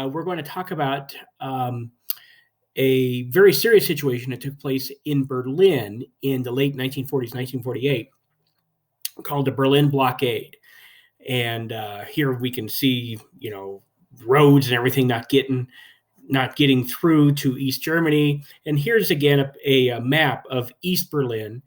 we're going to talk about a very serious situation that took place in Berlin in the late 1940s, 1948, called the Berlin Blockade. And here we can see, roads and everything not getting through to East Germany. And here's again a map of East Berlin.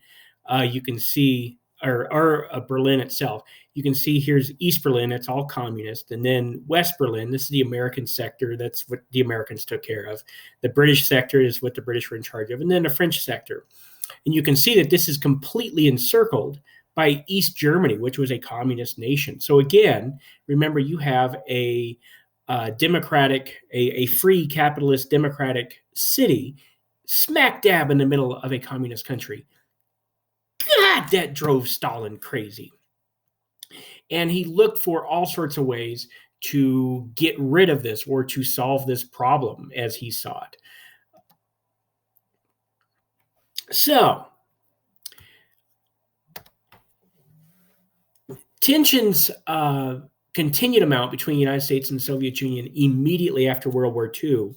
You can see, or Berlin itself. You can see here's East Berlin, it's all communist. And then West Berlin, this is the American sector. That's what the Americans took care of. The British sector is what the British were in charge of. And then the French sector. And you can see that this is completely encircled by East Germany, which was a communist nation. So again, remember, you have a democratic, a free capitalist democratic city smack dab in the middle of a communist country. God, that drove Stalin crazy. And he looked for all sorts of ways to get rid of this or to solve this problem as he saw it. So, tensions continued to mount between the United States and the Soviet Union immediately after World War II.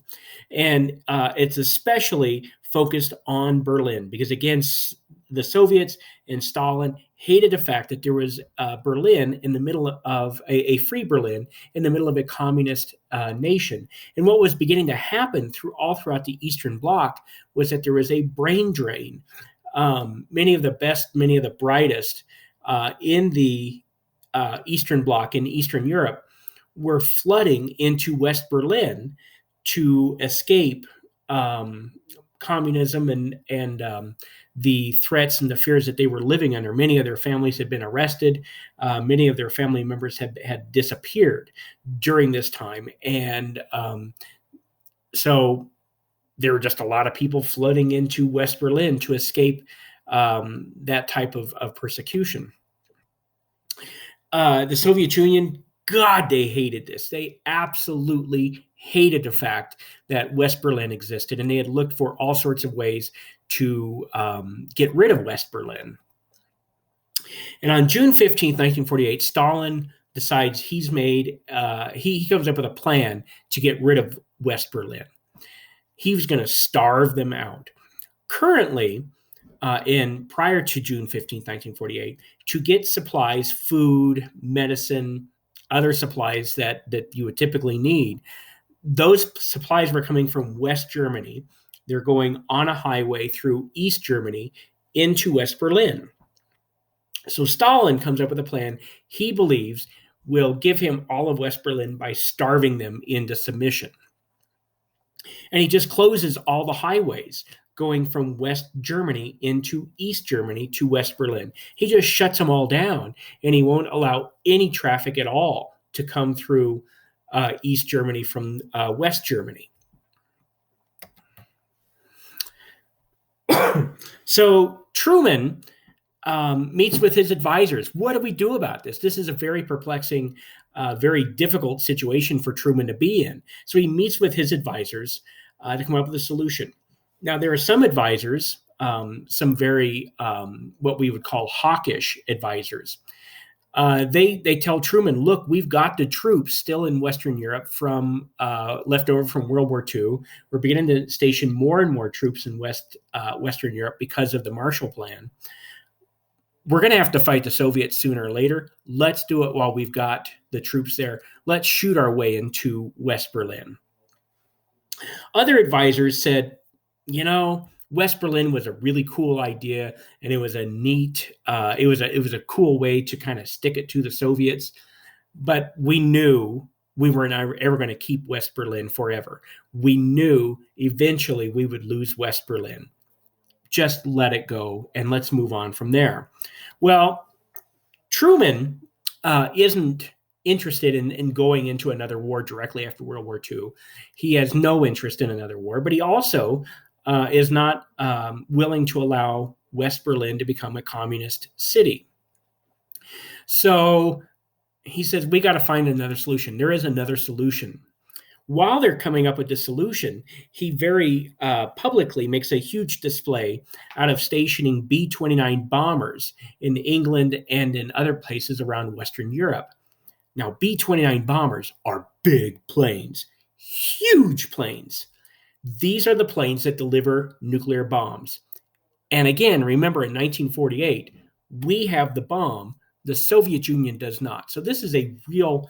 And it's especially focused on Berlin because, again, the Soviets and Stalin hated the fact that there was Berlin in the middle of a free Berlin in the middle of a communist nation. And what was beginning to happen throughout the Eastern Bloc was that there was a brain drain. Many of the best, many of the brightest in the Eastern Bloc in Eastern Europe were flooding into West Berlin to escape communism and the threats and the fears that they were living under. Many of their families had been arrested. Many of their family members had disappeared during this time. And so there were just a lot of people flooding into West Berlin to escape that type of persecution. The Soviet Union, God, they hated this. They absolutely hated the fact that West Berlin existed, and they had looked for all sorts of ways to get rid of West Berlin. And on June 15th, 1948, Stalin decides he comes up with a plan to get rid of West Berlin. He was going to starve them out. Currently, prior to June 15th, 1948, to get supplies, food, medicine, other supplies that you would typically need, those supplies were coming from West Germany. They're going on a highway through East Germany into West Berlin. So Stalin comes up with a plan he believes will give him all of West Berlin by starving them into submission. And he just closes all the highways going from West Germany into East Germany to West Berlin. He just shuts them all down, and he won't allow any traffic at all to come through East Germany from West Germany. So Truman meets with his advisors. What do we do about this? This is a very perplexing, very difficult situation for Truman to be in. So he meets with his advisors to come up with a solution. Now, there are some advisors, some very what we would call hawkish advisors. They tell Truman, look, we've got the troops still in Western Europe from left over from World War II. We're beginning to station more and more troops in Western Europe because of the Marshall Plan. We're going to have to fight the Soviets sooner or later. Let's do it while we've got the troops there. Let's shoot our way into West Berlin. Other advisors said, West Berlin was a really cool idea, and it was a neat, it was a cool way to kind of stick it to the Soviets. But we knew we were not ever going to keep West Berlin forever. We knew eventually we would lose West Berlin. Just let it go, and let's move on from there. Well, Truman isn't interested in going into another war directly after World War II. He has no interest in another war, but he also is not willing to allow West Berlin to become a communist city. So he says, we got to find another solution. There is another solution. While they're coming up with this solution, he very publicly makes a huge display out of stationing B-29 bombers in England and in other places around Western Europe. Now, B-29 bombers are big planes, huge planes. These are the planes that deliver nuclear bombs. And again, remember in 1948, we have the bomb, the Soviet Union does not. So this is a real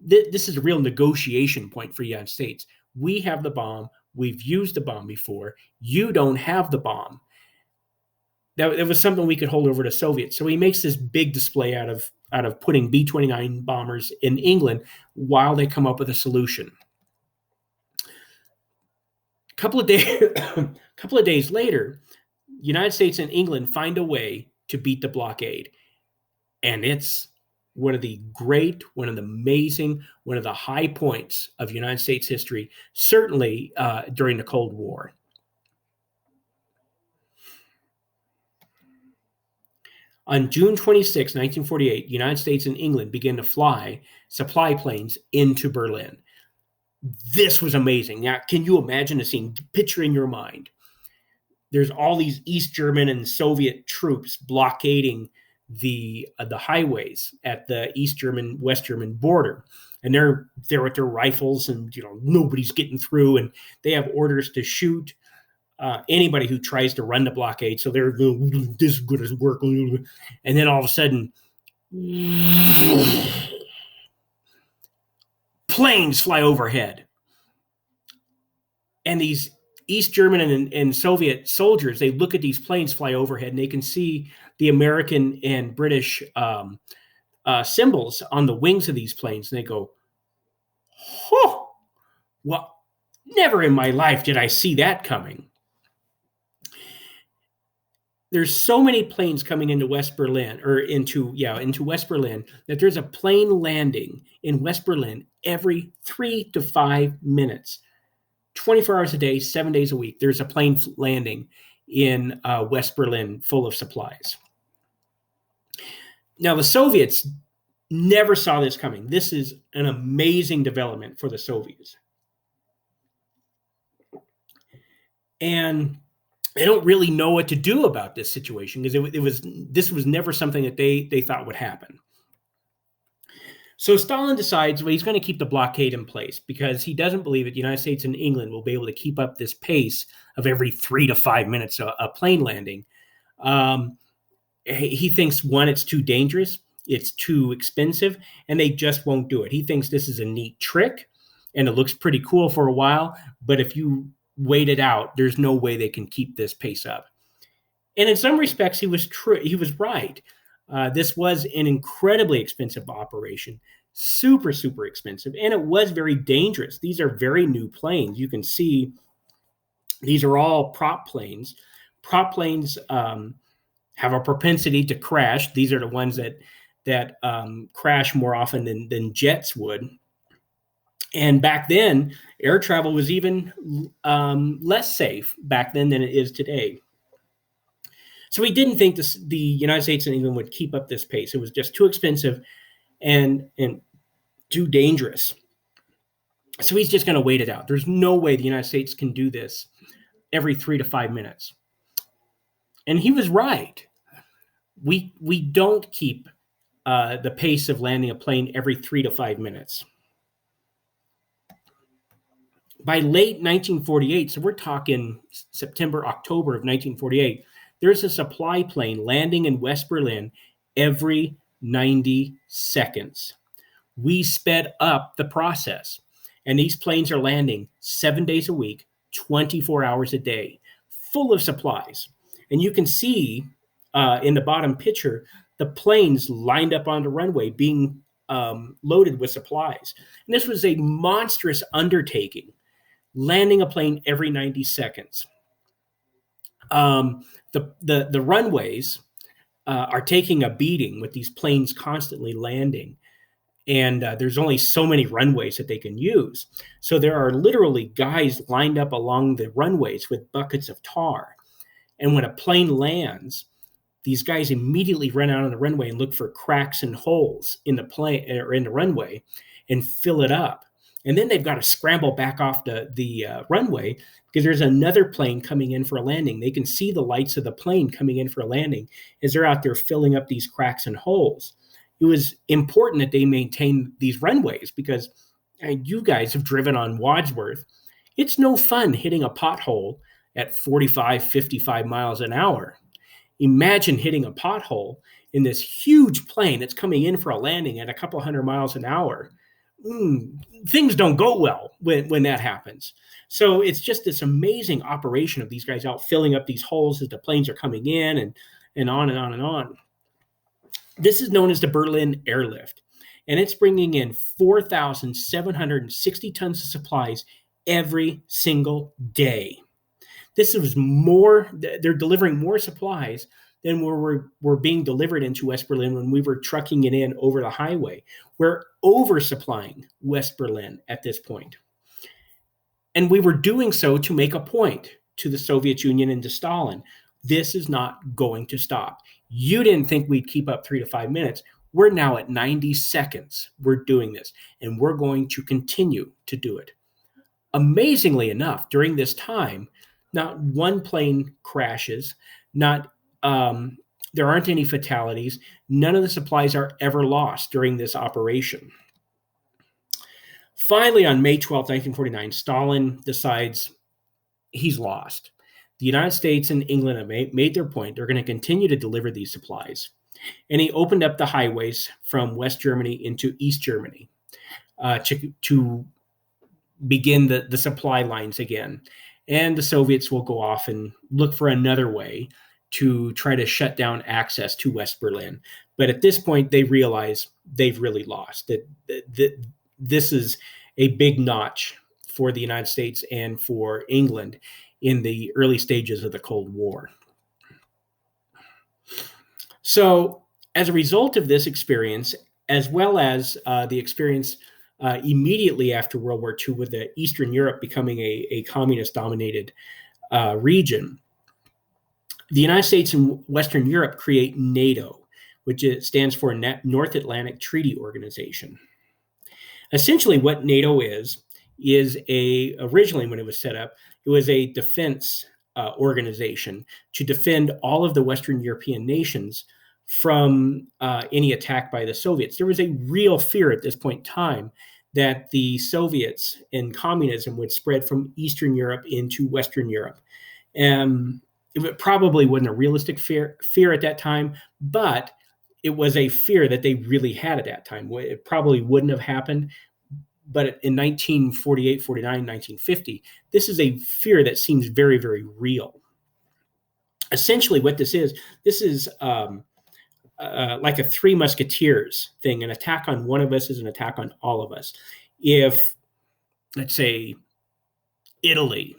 this is a real negotiation point for the United States. We have the bomb. We've used the bomb before. You don't have the bomb. That was something we could hold over to Soviets. So he makes this big display out of putting B-29 bombers in England while they come up with a solution. A couple of days later, the United States and England find a way to beat the blockade. And it's one of the great, one of the amazing, one of the high points of United States history, certainly during the Cold War. On June 26, 1948, the United States and England began to fly supply planes into Berlin. This was amazing. Now, can you imagine a scene? Picture in your mind. There's all these East German and Soviet troops blockading the highways at the East German, West German border. And they're there with their rifles and, nobody's getting through. And they have orders to shoot anybody who tries to run the blockade. So they're going, this is good as work. And then all of a sudden, planes fly overhead. And these East German and Soviet soldiers, they look at these planes fly overhead and they can see the American and British symbols on the wings of these planes. And they go, oh, well, never in my life did I see that coming. There's so many planes coming into West Berlin, or into West Berlin, that there's a plane landing in West Berlin every 3 to 5 minutes. 24 hours a day, 7 days a week. There's a plane landing in West Berlin full of supplies. Now, the Soviets never saw this coming. This is an amazing development for the Soviets. And they don't really know what to do about this situation because this was never something that they thought would happen. So Stalin decides, well, he's going to keep the blockade in place because he doesn't believe that the United States and England will be able to keep up this pace of every 3 to 5 minutes a plane landing. He thinks, one, it's too dangerous, it's too expensive, and they just won't do it. He thinks this is a neat trick, and it looks pretty cool for a while, but if you wait it out, there's no way they can keep this pace up. And in some respects, he was right. This was an incredibly expensive operation, super, super expensive, and it was very dangerous. These are very new planes. You can see these are all prop planes. Prop planes have a propensity to crash. These are the ones that crash more often than jets would. And back then, air travel was even less safe back then than it is today. So he didn't think the United States and England would keep up this pace. It was just too expensive and too dangerous. So he's just going to wait it out. There's no way the United States can do this every 3 to 5 minutes. And he was right. We don't keep the pace of landing a plane every 3 to 5 minutes. By late 1948, so we're talking September, October of 1948, there's a supply plane landing in West Berlin every 90 seconds. We sped up the process, and these planes are landing 7 days a week, 24 hours a day, full of supplies. And you can see in the bottom picture, the planes lined up on the runway being loaded with supplies. And this was a monstrous undertaking, landing a plane every 90 seconds. The runways are taking a beating with these planes constantly landing. And there's only so many runways that they can use. So there are literally guys lined up along the runways with buckets of tar. And when a plane lands, these guys immediately run out on the runway and look for cracks and holes in the plane or in the runway and fill it up. And then they've got to scramble back off the runway because there's another plane coming in for a landing. They can see the lights of the plane coming in for a landing as they're out there filling up these cracks and holes. It was important that they maintain these runways because And you guys have driven on Wadsworth. It's no fun hitting a pothole at 45, 55 miles an hour. Imagine hitting a pothole in this huge plane that's coming in for a landing at a couple hundred miles an hour. Things don't go well when that happens. So it's just this amazing operation of these guys out filling up these holes as the planes are coming in, and on and on and on. This is known as the Berlin Airlift, and it's bringing in 4,760 tons of supplies every single day. This is more, they're delivering more supplies than were being delivered into West Berlin when we were trucking it in over the highway. We're oversupplying West Berlin at this point. And we were doing so to make a point to the Soviet Union and to Stalin. This is not going to stop. You didn't think we'd keep up 3 to 5 minutes. We're now at 90 seconds. We're doing this, and we're going to continue to do it. Amazingly enough, during this time, not one plane crashes, there aren't any fatalities. None of the supplies are ever lost during this operation. Finally, on May 12, 1949, Stalin decides he's lost. The United States and England have made their point. They're going to continue to deliver these supplies. And he opened up the highways from West Germany into East Germany to begin the supply lines again. And the Soviets will go off and look for another way to try to shut down access to West Berlin. But at this point, they realize they've really lost, that this is a big notch for the United States and for England in the early stages of the Cold War. So as a result of this experience, as well as the experience immediately after World War II with Eastern Europe becoming a communist-dominated region, the United States and Western Europe create NATO, which stands for North Atlantic Treaty Organization. Essentially, what NATO is originally when it was set up, it was a defense organization to defend all of the Western European nations from any attack by the Soviets. There was a real fear at this point in time that the Soviets and communism would spread from Eastern Europe into Western Europe. It probably wasn't a realistic fear at that time, but it was a fear that they really had at that time. It probably wouldn't have happened, but in 1948, 49, 1950, this is a fear that seems very, very real. Essentially, what this is like a Three Musketeers thing. An attack on one of us is an attack on all of us. If, let's say, Italy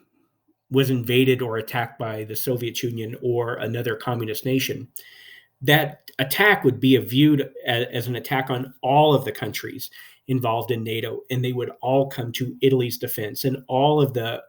was invaded or attacked by the Soviet Union or another communist nation, that attack would be viewed as an attack on all of the countries involved in NATO, and they would all come to Italy's defense, and all of the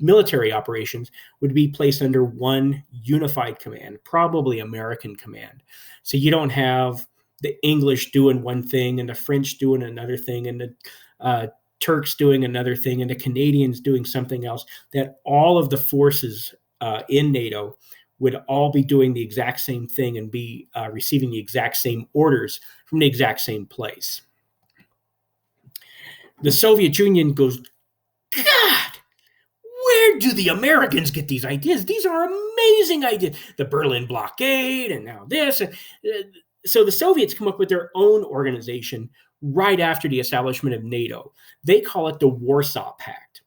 military operations would be placed under one unified command, probably American command. So you don't have the English doing one thing and the French doing another thing and the Turks doing another thing and the Canadians doing something else, that all of the forces in NATO would all be doing the exact same thing and be receiving the exact same orders from the exact same place. The Soviet Union goes, God, where do the Americans get these ideas? These are amazing ideas. The Berlin blockade and now this. So the Soviets come up with their own organization right after the establishment of NATO. They call it the Warsaw Pact.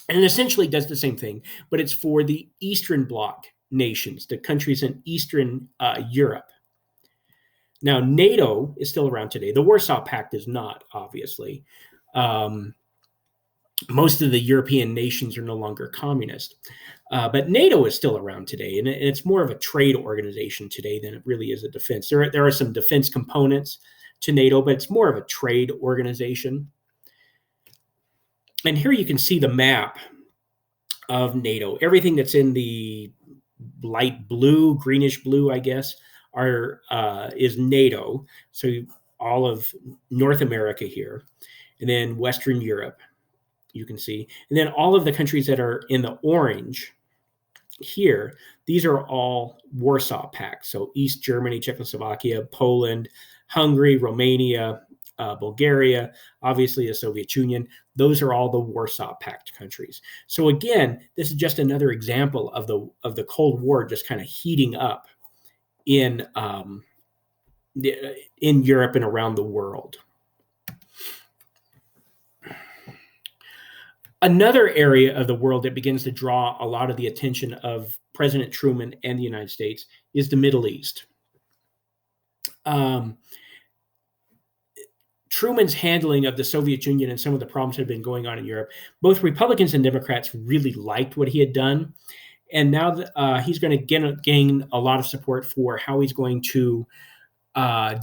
And it essentially does the same thing, but it's for the Eastern Bloc nations, the countries in Eastern Europe. Now, NATO is still around today. The Warsaw Pact is not, obviously. Most of the European nations are no longer communist. But NATO is still around today, and it's more of a trade organization today than it really is a defense. There are some defense components to NATO, but it's more of a trade organization. And here you can see the map of NATO. Everything that's in the light blue, greenish blue, I guess, is NATO. So all of North America here, and then Western Europe, you can see. And then all of the countries that are in the orange here, these are all Warsaw Pact. So East Germany, Czechoslovakia, Poland, Hungary, Romania, Bulgaria, obviously the Soviet Union. Those are all the Warsaw Pact countries. So again, this is just another example of the Cold War just kind of heating up in Europe and around the world. Another area of the world that begins to draw a lot of the attention of President Truman and the United States is the Middle East. Truman's handling of the Soviet Union and some of the problems that had been going on in Europe, both Republicans and Democrats really liked what he had done. And now he's going to gain a lot of support for how he's going to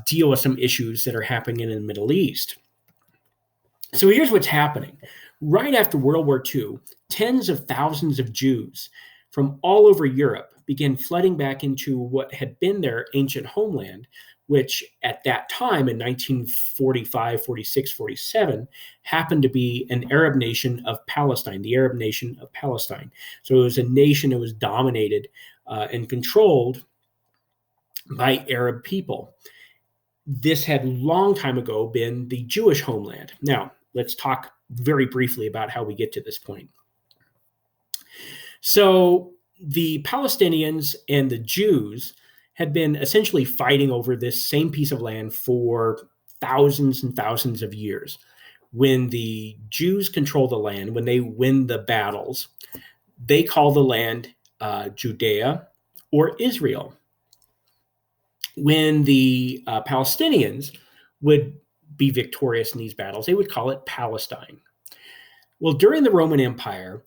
deal with some issues that are happening in the Middle East. So here's what's happening. Right after World War II, tens of thousands of Jews from all over Europe began flooding back into what had been their ancient homeland, which at that time in 1945, 46, 47, happened to be an Arab nation of Palestine, the Arab nation of Palestine. So it was a nation that was dominated and controlled by Arab people. This had long time ago been the Jewish homeland. Now, let's talk very briefly about how we get to this point. So the Palestinians and the Jews had been essentially fighting over this same piece of land for thousands and thousands of years. When the Jews control the land, when they win the battles, they call the land Judea or Israel. When the Palestinians would be victorious in these battles, they would call it Palestine. Well, during the Roman Empire,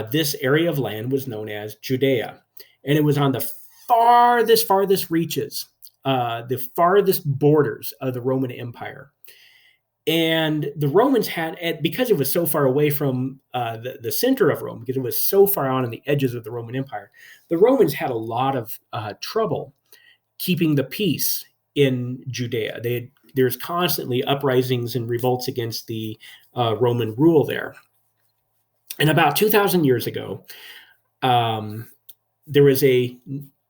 this area of land was known as Judea, and it was on the farthest reaches, the farthest borders of the Roman Empire. And the Romans had, because it was so far away from the center of Rome, because it was so far out on the edges of the Roman Empire, the Romans had a lot of trouble keeping the peace in Judea. There's constantly uprisings and revolts against the Roman rule there. And about 2,000 years ago, there was a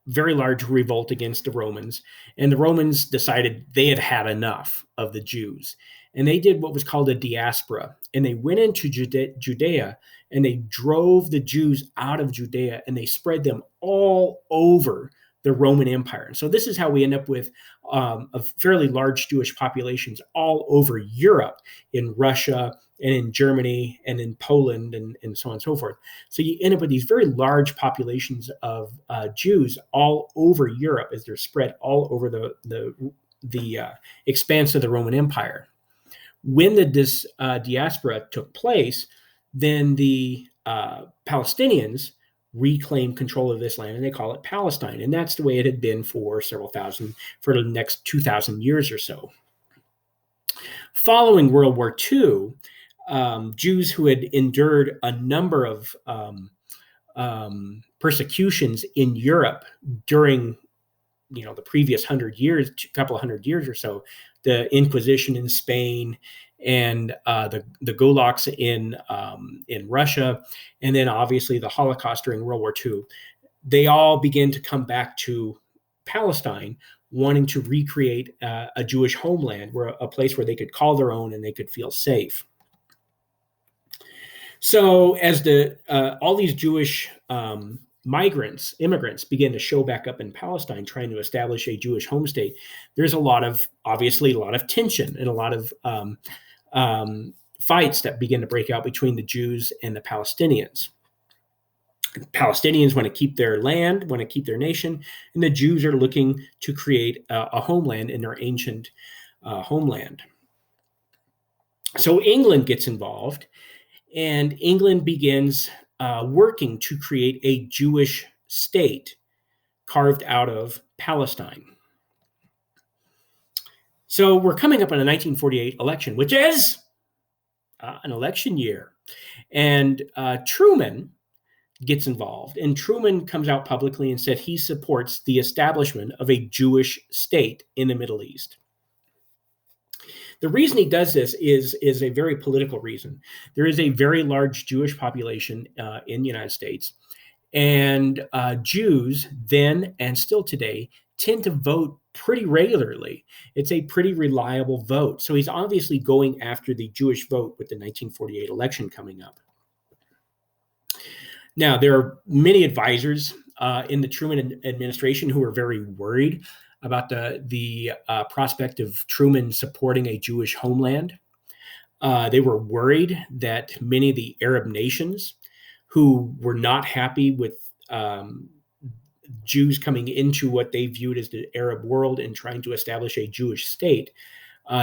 very large revolt against the Romans, and the Romans decided they had had enough of the Jews. And they did what was called a diaspora, and they went into Judea, and they drove the Jews out of Judea, and they spread them all over the Roman Empire. And so this is how we end up with a fairly large Jewish populations all over Europe, in Russia and in Germany and in Poland and so on and so forth. So you end up with these very large populations of Jews all over Europe as they're spread all over the expanse of the Roman Empire. When this diaspora took place, then the Palestinians reclaim control of this land, and they call it Palestine. And that's the way it had been for for the next 2,000 years or so. Following World War II, Jews who had endured a number of persecutions in Europe during the previous couple of hundred years or so, the Inquisition in Spain, and the gulags in Russia, and then obviously the Holocaust during World War II, they all begin to come back to Palestine, wanting to recreate a Jewish homeland, a place where they could call their own and they could feel safe. So as all these Jewish immigrants begin to show back up in Palestine, trying to establish a Jewish home state, there's obviously a lot of tension and a lot of fights that begin to break out between the Jews and the Palestinians. Palestinians want to keep their land, want to keep their nation, and the Jews are looking to create a homeland in their ancient homeland. So England gets involved, and England begins working to create a Jewish state carved out of Palestine. So we're coming up on the 1948 election, which is an election year. And Truman gets involved, and Truman comes out publicly and said he supports the establishment of a Jewish state in the Middle East. The reason he does this is a very political reason. There is a very large Jewish population in the United States, and Jews then and still today tend to vote pretty regularly. It's a pretty reliable vote. So he's obviously going after the Jewish vote with the 1948 election coming up. Now, there are many advisors in the Truman administration who are very worried about the prospect of Truman supporting a Jewish homeland. They were worried that many of the Arab nations who were not happy with Jews coming into what they viewed as the Arab world and trying to establish a Jewish state,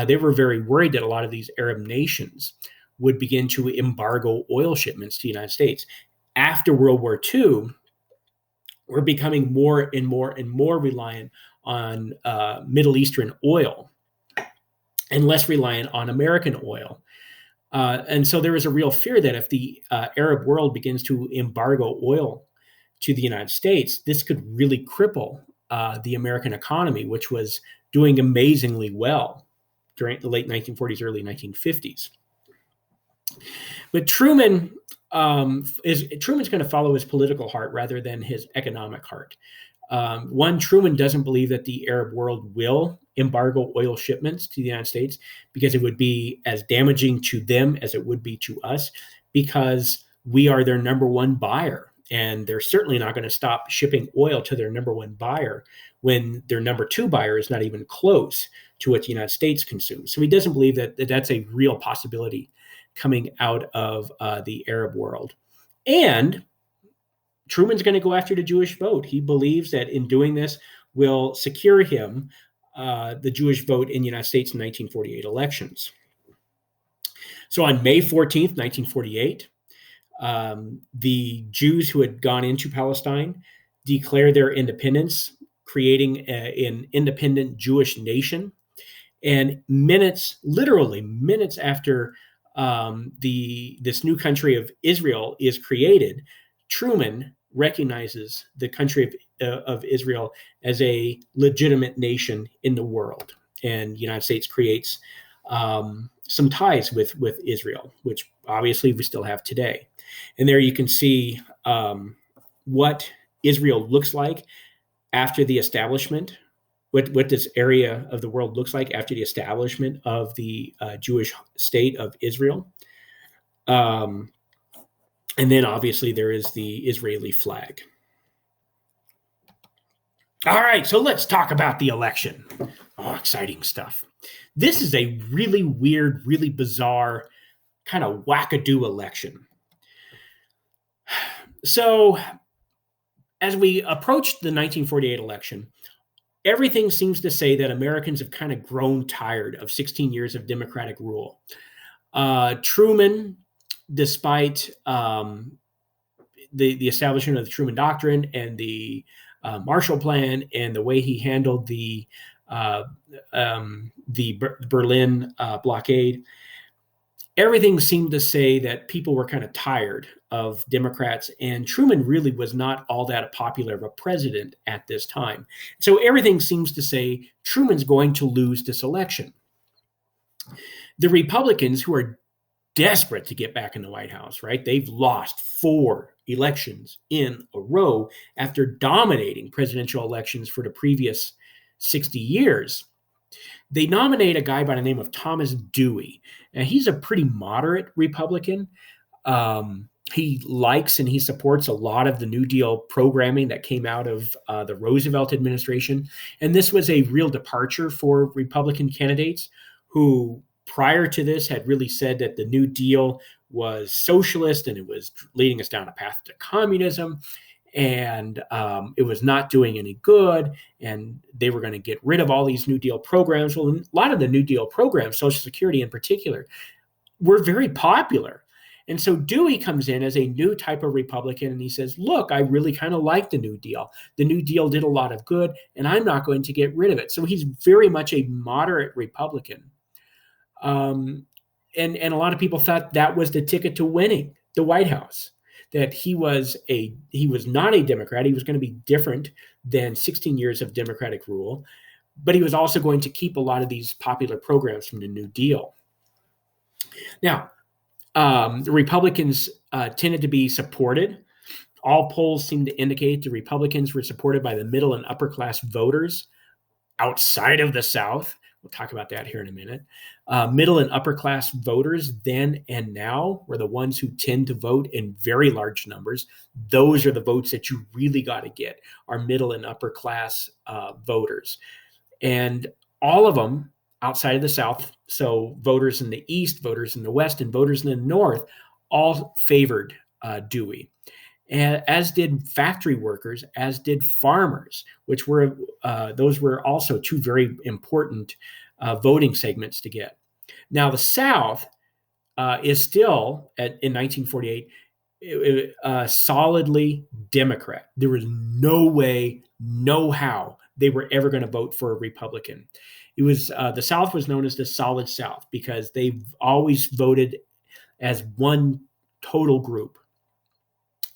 they were very worried that a lot of these Arab nations would begin to embargo oil shipments to the United States. After World War II, we're becoming more and more and more reliant on Middle Eastern oil and less reliant on American oil. And so there is a real fear that if the Arab world begins to embargo oil to the United States, this could really cripple the American economy, which was doing amazingly well during the late 1940s, early 1950s. But Truman's going to follow his political heart rather than his economic heart. Truman doesn't believe that the Arab world will embargo oil shipments to the United States because it would be as damaging to them as it would be to us, because we are their number one buyer. And they're certainly not going to stop shipping oil to their number one buyer when their number two buyer is not even close to what the United States consumes. So he doesn't believe that that's a real possibility coming out of the Arab world. And Truman's going to go after the Jewish vote. He believes that in doing this will secure him the Jewish vote in the United States in 1948 elections. So on May 14th, 1948, the Jews who had gone into Palestine declared their independence, creating an independent Jewish nation. And literally minutes after this new country of Israel is created, Truman recognizes the country of Israel as a legitimate nation in the world. And the United States creates some ties with Israel, which obviously we still have today. And there you can see what Israel looks like after the establishment, what this area of the world looks like after the establishment of the Jewish state of Israel. And then obviously there is the Israeli flag. All right, so let's talk about the election. Oh, exciting stuff. This is a really weird, really bizarre, kind of wackadoo election. So as we approach the 1948 election, everything seems to say that Americans have kind of grown tired of 16 years of Democratic rule. Truman, despite the establishment of the Truman Doctrine and the Marshall Plan and the way he handled the Berlin blockade, everything seemed to say that people were kind of tired of Democrats, and Truman really was not all that popular of a president at this time. So everything seems to say Truman's going to lose this election. The Republicans, who are desperate to get back in the White House, right? They've lost 4 elections in a row after dominating presidential elections for the previous 60 years. They nominate a guy by the name of Thomas Dewey. And he's a pretty moderate Republican. He likes and he supports a lot of the New Deal programming that came out of the Roosevelt administration. And this was a real departure for Republican candidates who, prior to this, had really said that the New Deal was socialist and it was leading us down a path to communism. And it was not doing any good, and they were going to get rid of all these New Deal programs. Well, a lot of the New Deal programs, Social Security in particular, were very popular. And so Dewey comes in as a new type of Republican, and he says, look, I really kind of like the New Deal. The New Deal did a lot of good, and I'm not going to get rid of it. So he's very much a moderate Republican. And a lot of people thought that was the ticket to winning the White House. That he was not a Democrat. He was going to be different than 16 years of Democratic rule, but he was also going to keep a lot of these popular programs from the New Deal. Now, the Republicans tended to be supported. All polls seem to indicate the Republicans were supported by the middle and upper class voters outside of the South. We'll talk about that here in a minute. Middle and upper class voters then and now were the ones who tend to vote in very large numbers. Those are the votes that you really got to get, are middle and upper class voters. And all of them outside of the South, so voters in the East, voters in the West, and voters in the North, all favored Dewey. And as did factory workers, as did farmers, which were those were also two very important voting segments to get. Now, the South is still in 1948 solidly Democrat. There was no way, no how they were ever going to vote for a Republican. It was the South was known as the Solid South because they always voted as one total group.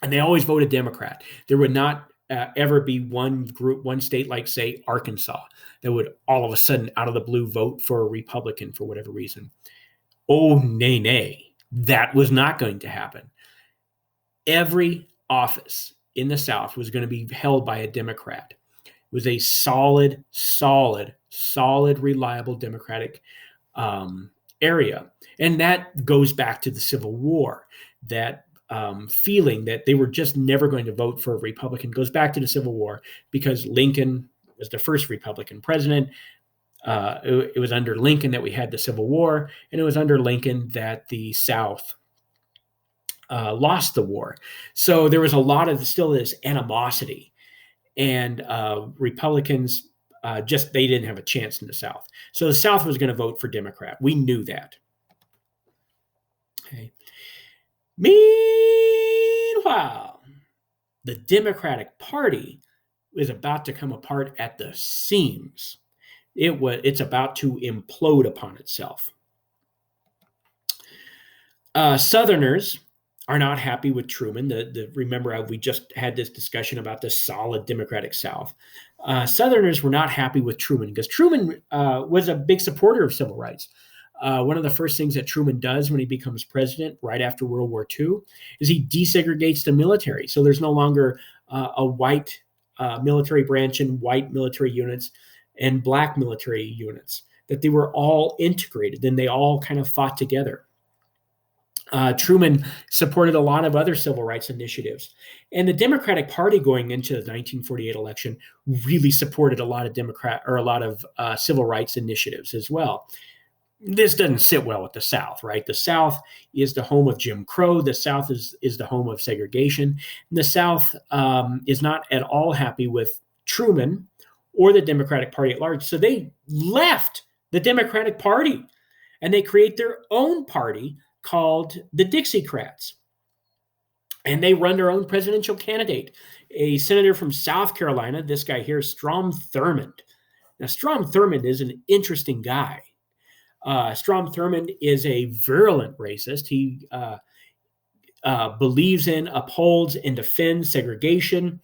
And they always voted Democrat. There would not ever be one group, one state like, say, Arkansas, that would all of a sudden, out of the blue, vote for a Republican for whatever reason. Oh, nay. That was not going to happen. Every office in the South was going to be held by a Democrat. It was a solid, reliable Democratic area. And that goes back to the Civil War. That feeling that they were just never going to vote for a Republican goes back to the Civil War because Lincoln was the first Republican president. It was under Lincoln that we had the Civil War, and it was under Lincoln that the South lost the war. So there was a lot of still this animosity, and Republicans they didn't have a chance in the South. So the South was going to vote for Democrat. We knew that. Okay. Meanwhile, the Democratic Party is about to come apart at the seams. It's about to implode upon itself. Southerners are not happy with Truman. Remember, we just had this discussion about the solid Democratic South. Southerners were not happy with Truman because Truman was a big supporter of civil rights. One of the first things that Truman does when he becomes president right after World War II is he desegregates the military. So there's no longer a white military branch and white military units and black military units, that they were all integrated and they all kind of fought together. Truman supported a lot of other civil rights initiatives. And the Democratic Party going into the 1948 election really supported a lot of civil rights initiatives as well. This doesn't sit well with the South, right? The South is the home of Jim Crow. The South is the home of segregation. And the South is not at all happy with Truman or the Democratic Party at large. So they left the Democratic Party and they create their own party called the Dixiecrats. And they run their own presidential candidate, a senator from South Carolina, this guy here, Strom Thurmond. Now, Strom Thurmond is an interesting guy. Strom Thurmond is a virulent racist. He believes in, upholds, and defends segregation.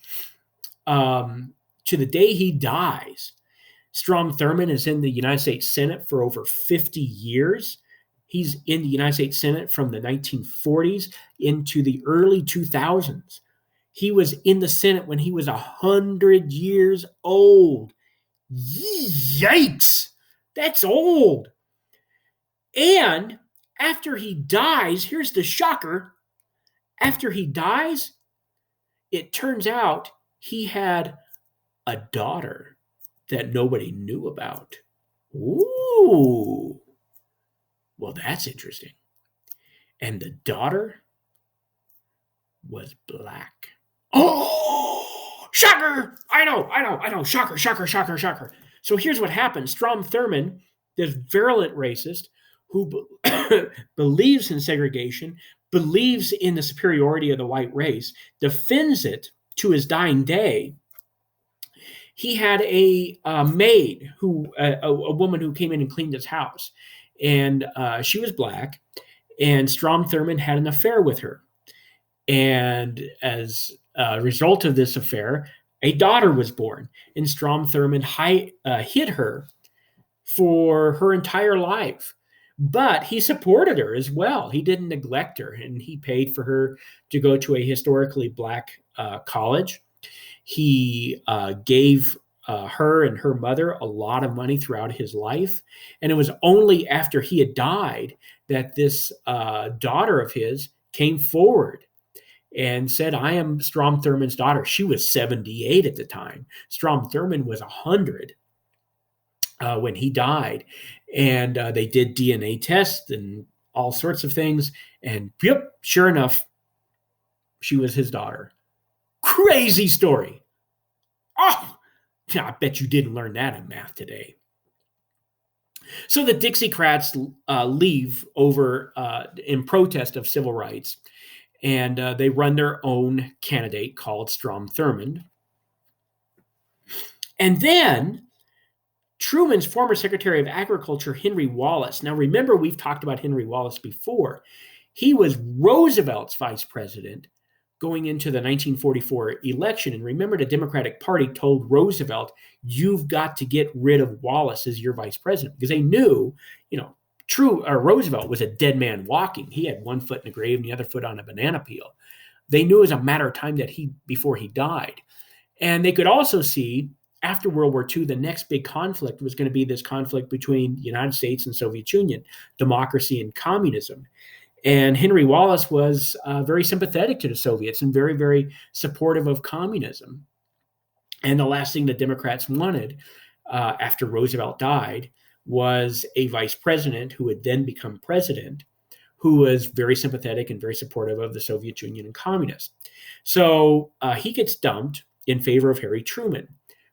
To the day he dies, Strom Thurmond is in the United States Senate for over 50 years. He's in the United States Senate from the 1940s into the early 2000s. He was in the Senate when he was 100 years old. Yikes! That's old. And after he dies, here's the shocker. After he dies, it turns out he had a daughter that nobody knew about. Ooh. Well, that's interesting. And the daughter was black. Oh, shocker! I know. Shocker. So here's what happened. Strom Thurmond, this virulent racist who believes in segregation, believes in the superiority of the white race, defends it to his dying day. He had a maid, a woman who came in and cleaned his house. And she was black, and Strom Thurmond had an affair with her. And as a result of this affair, a daughter was born, and Strom Thurmond hid her for her entire life. But he supported her as well. He didn't neglect her, and he paid for her to go to a historically black college. He gave her and her mother a lot of money throughout his life. And it was only after he had died that this daughter of his came forward and said, I am Strom Thurmond's daughter. She was 78 at the time. Strom Thurmond was 100 when he died. And they did DNA tests and all sorts of things. And yep, sure enough, she was his daughter. Crazy story. Oh, I bet you didn't learn that in math today. So the Dixiecrats leave over in protest of civil rights, and they run their own candidate called Strom Thurmond. And then Truman's former Secretary of Agriculture, Henry Wallace. Now, remember, we've talked about Henry Wallace before. He was Roosevelt's vice president going into the 1944 election. And remember, the Democratic Party told Roosevelt, you've got to get rid of Wallace as your vice president, because they knew, Roosevelt was a dead man walking. He had one foot in the grave and the other foot on a banana peel. They knew it was a matter of time before he died. And they could also see after World War II, the next big conflict was going to be this conflict between the United States and Soviet Union, democracy and communism. And Henry Wallace was very sympathetic to the Soviets and very, very supportive of communism. And the last thing the Democrats wanted after Roosevelt died was a vice president who would then become president, who was very sympathetic and very supportive of the Soviet Union and communists. So he gets dumped in favor of Harry Truman.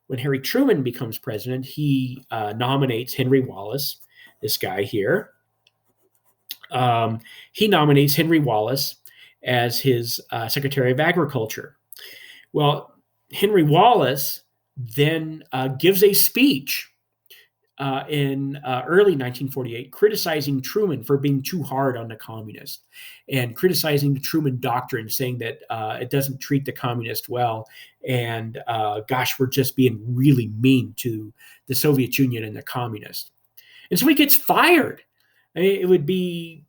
When Harry Truman becomes president, he nominates Henry Wallace, this guy here. He nominates Henry Wallace as his Secretary of Agriculture. Well, Henry Wallace then gives a speech in early 1948 criticizing Truman for being too hard on the communists and criticizing the Truman Doctrine, saying that it doesn't treat the communists well. And gosh, we're just being really mean to the Soviet Union and the communists. And so he gets fired. I mean, it would be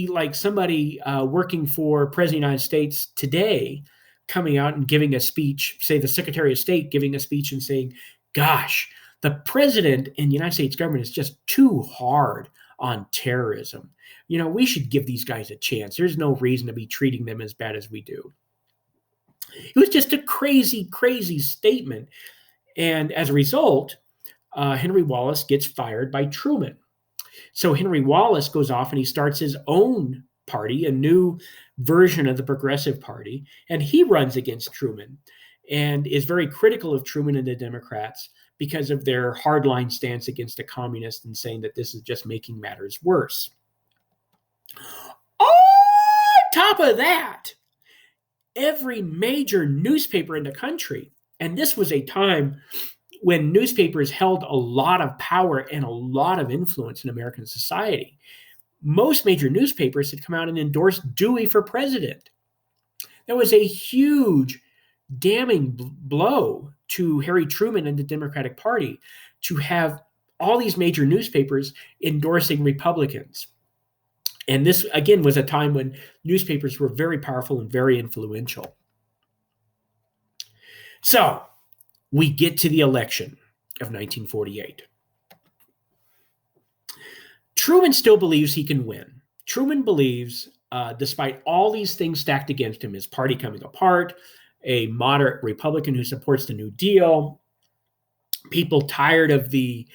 like somebody working for President of the United States today coming out and giving a speech, say the Secretary of State giving a speech and saying, gosh, the president in the United States government is just too hard on terrorism. We should give these guys a chance. There's no reason to be treating them as bad as we do. It was just a crazy, crazy statement. And as a result, Henry Wallace gets fired by Truman. So Henry Wallace goes off and he starts his own party, a new version of the Progressive Party, and he runs against Truman and is very critical of Truman and the Democrats because of their hardline stance against the communists and saying that this is just making matters worse. On top of that, every major newspaper in the country, and this was a time when newspapers held a lot of power and a lot of influence in American society. Most major newspapers had come out and endorsed Dewey for president. That was a huge, damning blow to Harry Truman and the Democratic Party to have all these major newspapers endorsing Republicans. And this, again, was a time when newspapers were very powerful and very influential. So we get to the election of 1948. Truman still believes he can win. Truman believes, despite all these things stacked against him, his party coming apart, a moderate Republican who supports the New Deal, people tired of the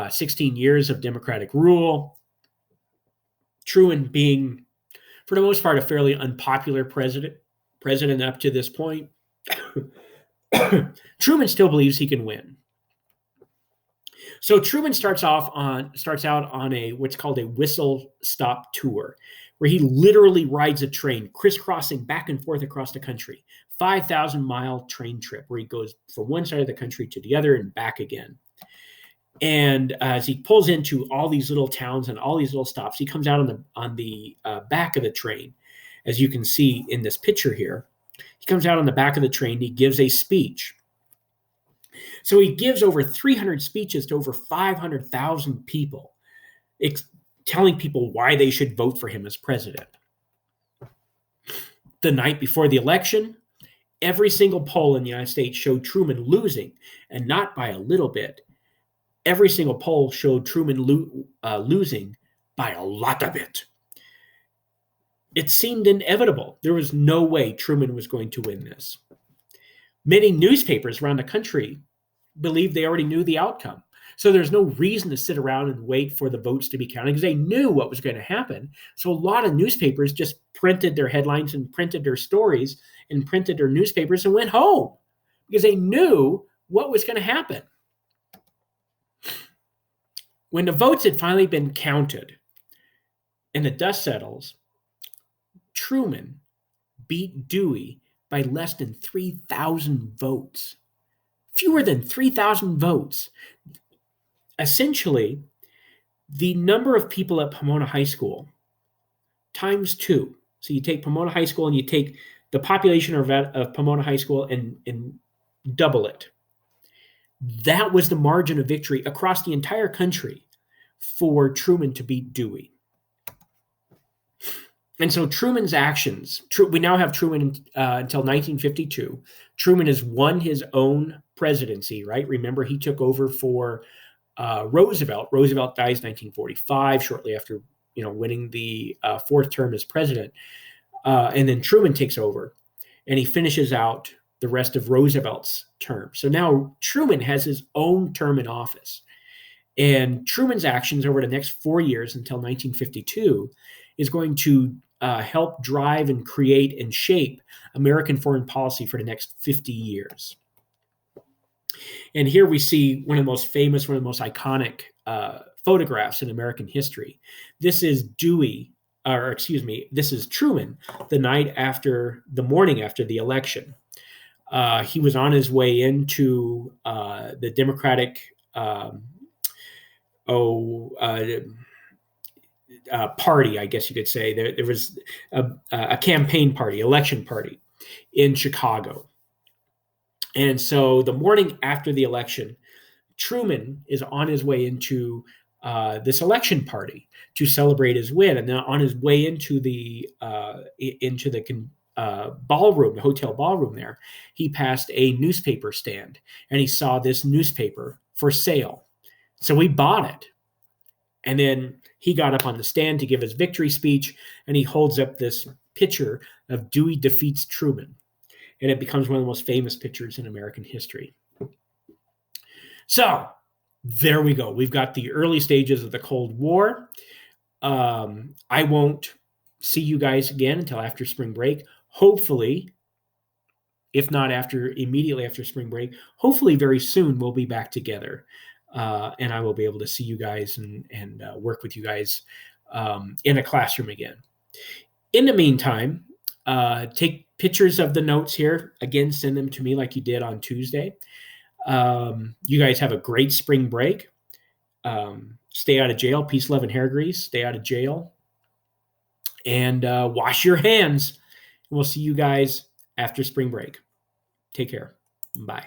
16 years of Democratic rule, Truman being, for the most part, a fairly unpopular president up to this point. Truman still believes he can win. So Truman starts out on a what's called a whistle stop tour, where he literally rides a train crisscrossing back and forth across the country, 5,000-mile train trip where he goes from one side of the country to the other and back again. And as he pulls into all these little towns and all these little stops, he comes out on the back of the train, as you can see in this picture here. He comes out on the back of the train. He gives a speech. So he gives over 300 speeches to over 500,000 people, telling people why they should vote for him as president. The night before the election, Every single poll in the United States showed Truman losing, and not by a little bit. Every single poll showed Truman losing by a lot of it. It seemed inevitable. There was no way Truman was going to win this. Many newspapers around the country believed they already knew the outcome. So there's no reason to sit around and wait for the votes to be counted because they knew what was going to happen. So a lot of newspapers just printed their headlines and printed their stories and printed their newspapers and went home because they knew what was going to happen. When the votes had finally been counted and the dust settles, Truman beat Dewey by less than 3,000 votes. Fewer than 3,000 votes. Essentially, the number of people at Pomona High School times 2. So you take Pomona High School and you take the population of Pomona High School and double it. That was the margin of victory across the entire country for Truman to beat Dewey. And so Truman's actions, we now have Truman until 1952. Truman has won his own presidency, right? Remember, he took over for Roosevelt. Roosevelt dies 1945, shortly after winning the fourth term as president. And then Truman takes over, and he finishes out the rest of Roosevelt's term. So now Truman has his own term in office. And Truman's actions over the next 4 years until 1952 is going to help drive and create and shape American foreign policy for the next 50 years. And here we see one of the most famous, one of the most iconic photographs in American history. This is this is Truman the morning after the election. He was on his way into the Democratic party, I guess you could say. There was a campaign party, election party in Chicago. And so the morning after the election, Truman is on his way into this election party to celebrate his win. And then on his way into the ballroom, the hotel ballroom there, he passed a newspaper stand and he saw this newspaper for sale. So he bought it. And then he got up on the stand to give his victory speech, and he holds up this picture of Dewey defeats Truman. And it becomes one of the most famous pictures in American history. So there we go. We've got the early stages of the Cold War. I won't see you guys again until after spring break. Hopefully, if not immediately after spring break, hopefully very soon we'll be back together. And I will be able to see you guys and work with you guys in a classroom again. In the meantime, take pictures of the notes here. Again, send them to me like you did on Tuesday. You guys have a great spring break. Stay out of jail. Peace, love, and hair grease. Stay out of jail. And wash your hands. We'll see you guys after spring break. Take care. Bye.